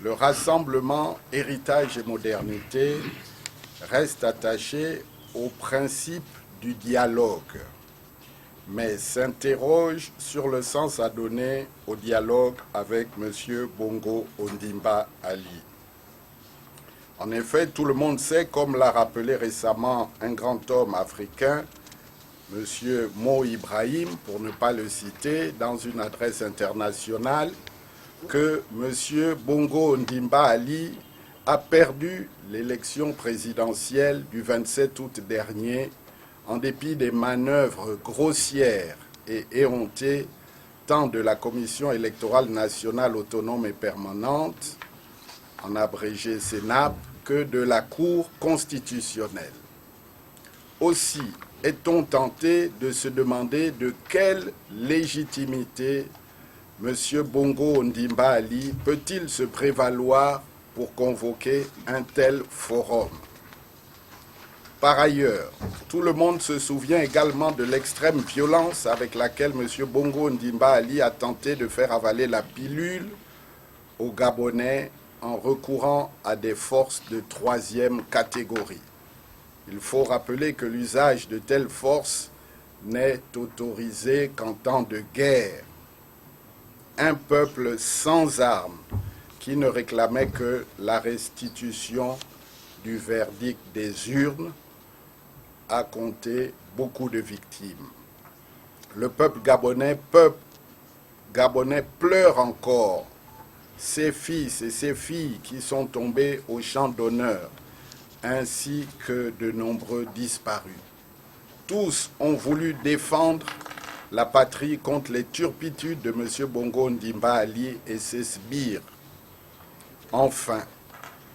Le Rassemblement Héritage et Modernité reste attaché au principe du dialogue, mais s'interroge sur le sens à donner au dialogue avec M. Bongo Ondimba Ali. En effet, tout le monde sait, comme l'a rappelé récemment un grand homme africain, M. Mo Ibrahim, pour ne pas le citer, dans une adresse internationale, que M. Bongo Ondimba Ali a perdu l'élection présidentielle du 27 août dernier en dépit des manœuvres grossières et éhontées tant de la Commission électorale nationale autonome et permanente, en abrégé CENAP, que de la Cour constitutionnelle. Aussi est-on tenté de se demander de quelle légitimité M. Bongo Ondimba Ali peut-il se prévaloir pour convoquer un tel forum? Par ailleurs, tout le monde se souvient également de l'extrême violence avec laquelle M. Bongo Ondimba Ali a tenté de faire avaler la pilule aux Gabonais en recourant à des forces de troisième catégorie. Il faut rappeler que l'usage de telles forces n'est autorisé qu'en temps de guerre. Un peuple sans armes qui ne réclamait que la restitution du verdict des urnes a compté beaucoup de victimes. Le peuple gabonais pleure encore ses fils et ses filles qui sont tombés au champ d'honneur, ainsi que de nombreux disparus. Tous ont voulu défendre la patrie contre les turpitudes de M. Bongo Ondimba Ali et ses sbires. Enfin,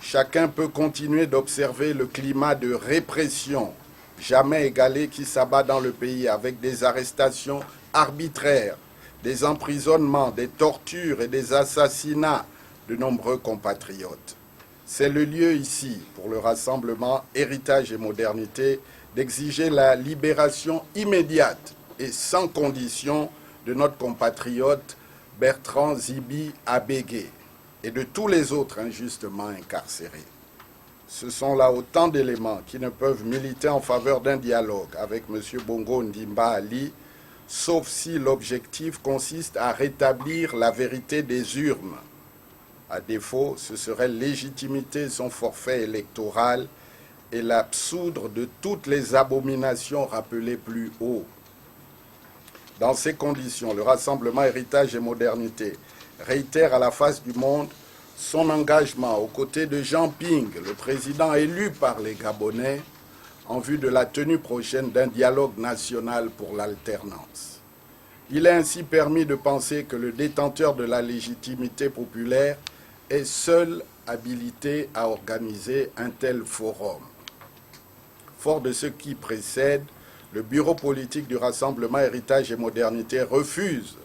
chacun peut continuer d'observer le climat de répression jamais égalé qui s'abat dans le pays avec des arrestations arbitraires, des emprisonnements, des tortures et des assassinats de nombreux compatriotes. C'est le lieu ici, pour le Rassemblement Héritage et Modernité, d'exiger la libération immédiate et sans condition de notre compatriote Bertrand Zibi Abégué et de tous les autres injustement incarcérés. Ce sont là autant d'éléments qui ne peuvent militer en faveur d'un dialogue avec M. Bongo Ondimba Ali, sauf si l'objectif consiste à rétablir la vérité des urnes. À défaut, ce serait légitimiter son forfait électoral et l'absoudre de toutes les abominations rappelées plus haut. Dans ces conditions, le Rassemblement Héritage et Modernité réitère à la face du monde son engagement aux côtés de Jean Ping, le président élu par les Gabonais, en vue de la tenue prochaine d'un dialogue national pour l'alternance. Il est ainsi permis de penser que le détenteur de la légitimité populaire est seul habilité à organiser un tel forum. Fort de ce qui précède, le bureau politique du Rassemblement Héritage et Modernité refuse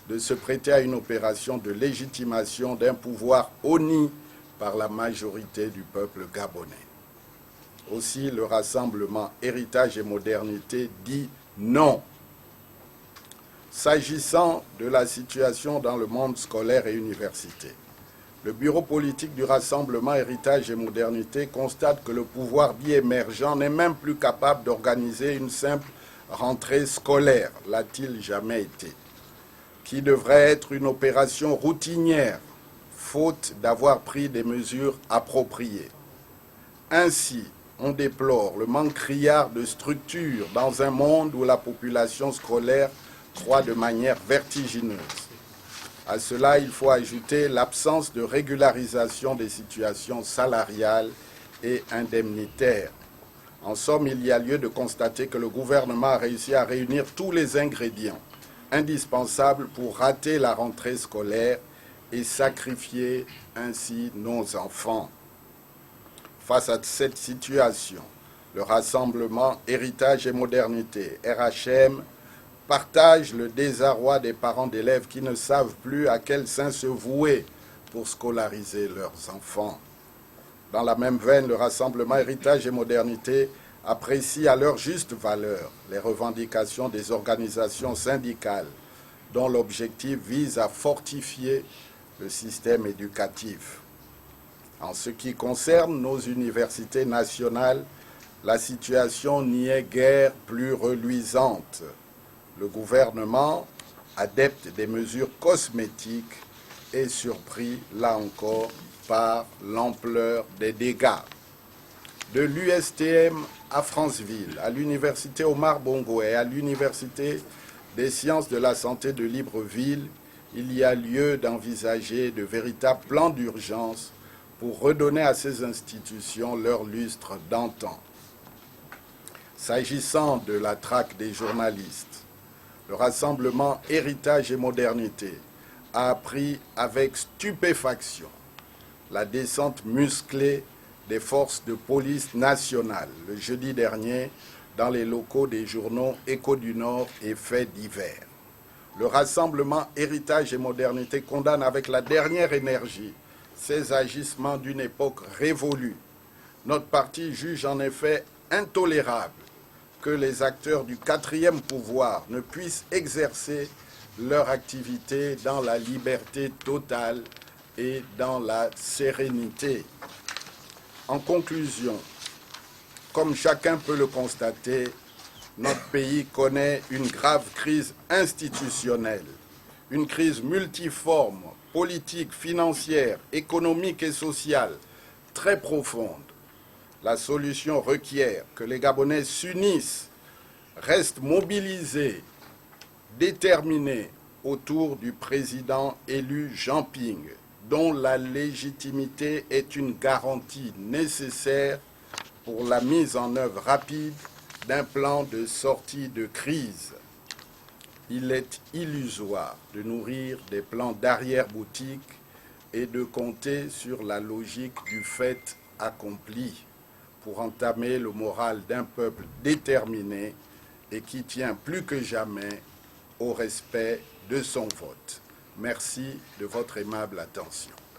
de se prêter à une opération de légitimation d'un pouvoir honni par la majorité du peuple gabonais. Aussi, le Rassemblement Héritage et Modernité dit non. S'agissant de la situation dans le monde scolaire et universitaire, le bureau politique du Rassemblement Héritage et Modernité constate que le pouvoir dit émergent n'est même plus capable d'organiser une simple rentrée scolaire, l'a-t-il jamais été, qui devrait être une opération routinière, faute d'avoir pris des mesures appropriées. Ainsi, on déplore le manque criard de structures dans un monde où la population scolaire croît de manière vertigineuse. À cela, il faut ajouter l'absence de régularisation des situations salariales et indemnitaires. En somme, il y a lieu de constater que le gouvernement a réussi à réunir tous les ingrédients indispensables pour rater la rentrée scolaire et sacrifier ainsi nos enfants. Face à cette situation, le Rassemblement Héritage et Modernité, RHM, partage le désarroi des parents d'élèves qui ne savent plus à quel saint se vouer pour scolariser leurs enfants. Dans la même veine, le Rassemblement Héritage et Modernité apprécie à leur juste valeur les revendications des organisations syndicales dont l'objectif vise à fortifier le système éducatif. En ce qui concerne nos universités nationales, la situation n'y est guère plus reluisante. Le gouvernement, adepte des mesures cosmétiques, est surpris, là encore, par l'ampleur des dégâts. De l'USTM à Franceville, à l'université Omar Bongo et à l'université des sciences de la santé de Libreville, il y a lieu d'envisager de véritables plans d'urgence pour redonner à ces institutions leur lustre d'antan. S'agissant de la traque des journalistes, le rassemblement Héritage et Modernité a appris avec stupéfaction la descente musclée des forces de police nationales le jeudi dernier dans les locaux des journaux Écho du Nord et Faits divers. Le rassemblement Héritage et Modernité condamne avec la dernière énergie ces agissements d'une époque révolue. Notre parti juge en effet intolérable que les acteurs du quatrième pouvoir ne puissent exercer leur activité dans la liberté totale et dans la sérénité. En conclusion, comme chacun peut le constater, notre pays connaît une grave crise institutionnelle, une crise multiforme, politique, financière, économique et sociale, très profonde. La solution requiert que les Gabonais s'unissent, restent mobilisés, déterminés autour du président élu Jean Ping, dont la légitimité est une garantie nécessaire pour la mise en œuvre rapide d'un plan de sortie de crise. Il est illusoire de nourrir des plans d'arrière-boutique et de compter sur la logique du fait accompli pour entamer le moral d'un peuple déterminé et qui tient plus que jamais au respect de son vote. Merci de votre aimable attention.